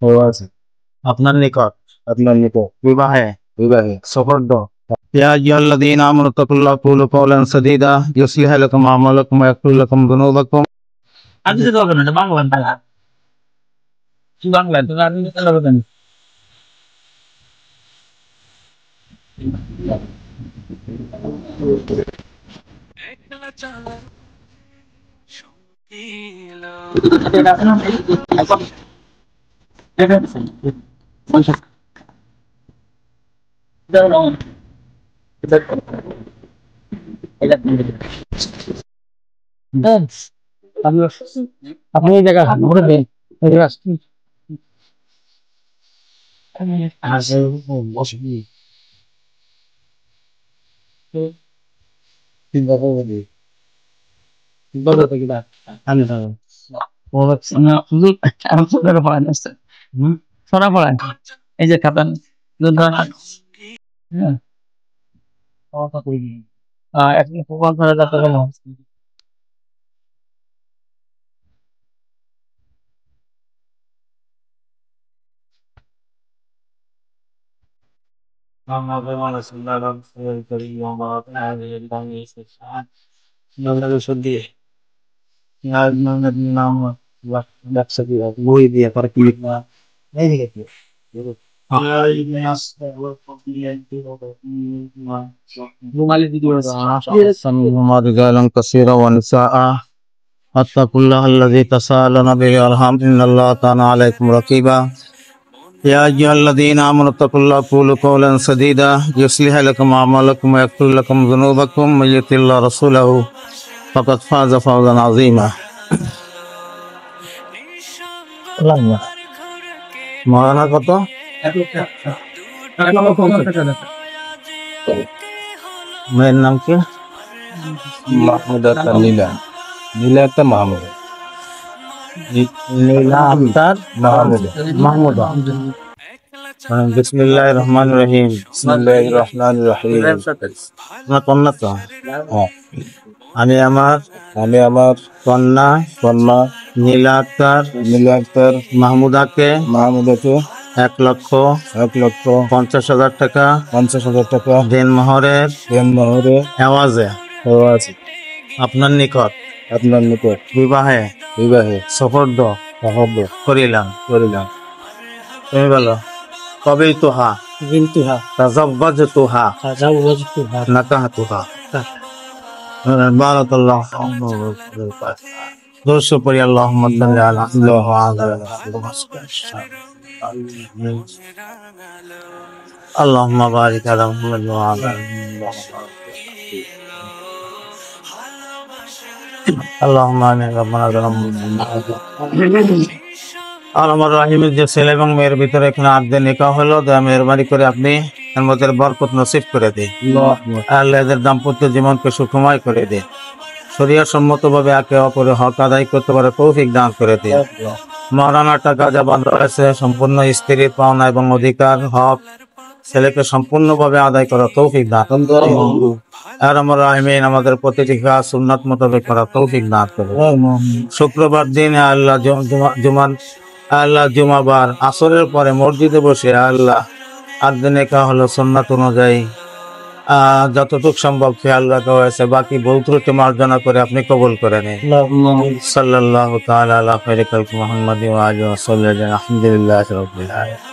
ও আছে আপনার নিকট বিবাহে সফর্দ يا أيها الذين آمنوا اتقوا الله وقولوا قولا سديدا يصلح لكم أعمالكم ويغفر لكم ذنوبكم আমি তো বলবেন না বাংলা বাংলা বাংলা তো আর বলবেন আপনি এই জায়গা ঘুরে দেন এই জায়গা সোনা পড়ায় এই যে খাতান এখন প্রমাণ করা যাতে পারে বই দিয়ে পরে ক্লিক রুমালি দিদি رجالا كثيرا ونساء واتقوا الله الذي تساءلون به والارحام ان الله كان عليكم رقيبا يا ايها الذين امنوا اتقوا الله وقولوا قولا سديدا يصلح لكم اعمالكم ويغفر لكم ذنوبكم من يطع الله ورسوله فقد فاز فوزا عظيما মহারানা কত মেয়ের নাম কি মাহমুদা নীলা নীলা একটা মাহমুদ নীলা আক্তার মাহমুদ বিসমিল্লাহির রহমানির রহিম বিসমিল্লাহির রহমানির রহিম আপনার কন্যা তো হ্যাঁ আমি আমার কন্যা কন্যা নীলা আক্তার মাহমুদাকে 1,50,000 টাকা 50,000 টাকা দেনমোহরের এওয়াজে আপনার নিকট বিবাহে সফর্দ করিলাম তুমি বলো কবে তোহা তাজাব্বাজতুহা নাকাহতুহা বারাকাল্লাহ দোষো পড়ি আল্লাহুম্মা সাল্লি আলা আল্লাহুম্মা বারিক আলা মুহাম্মাদ ওয়া আলা আল্লাহুম্মা আমিন রব্বানা যালামনা আর আমার রাহিমের যে ছেলে এবং মেয়ের ভিতরে এখানে আদ্যে নিকাহ হলো দয়া মেহরবানি করে আপনি এর মধ্যে বরকত নসিব করে দিন আল্লাহ এদের দাম্পত্য জীবনকে সুখময় করে দিন শরিয়া সম্মতভাবে একে অপরের হক আদায় করতে পারে তৌফিক দান করে দিন মহারানা টাকা যা বান্ধা রয়েছে সম্পূর্ণ স্ত্রীর পাওনা এবং অধিকার হক ছেলেকে সম্পূর্ণভাবে আদায় করা তৌফিক দান আর আমার রাহিমিন আমাদের প্রতিটি কাজ সুন্নাত মোতাবেক করা তৌফিক দান করে শুক্রবার দিন আল্লাহ জুমাবার আসরের পরে মসজিদে বসে আল্লাহ আদ্দিনে কা হলো সুন্নাত অনুযায়ী যতটুকু সম্ভব খেয়াল রাখা হয়েছে বাকি বহু ত্রুটি মার্জনা করে আপনি কবুল করে নিন সাল্লাল্লাহু তাআলা আলা খায়রি খালকি মুহাম্মাদি ওয়া আলিহি ওয়া সাল্লাম আলহামদুলিল্লাহি রাব্বিল আলামিন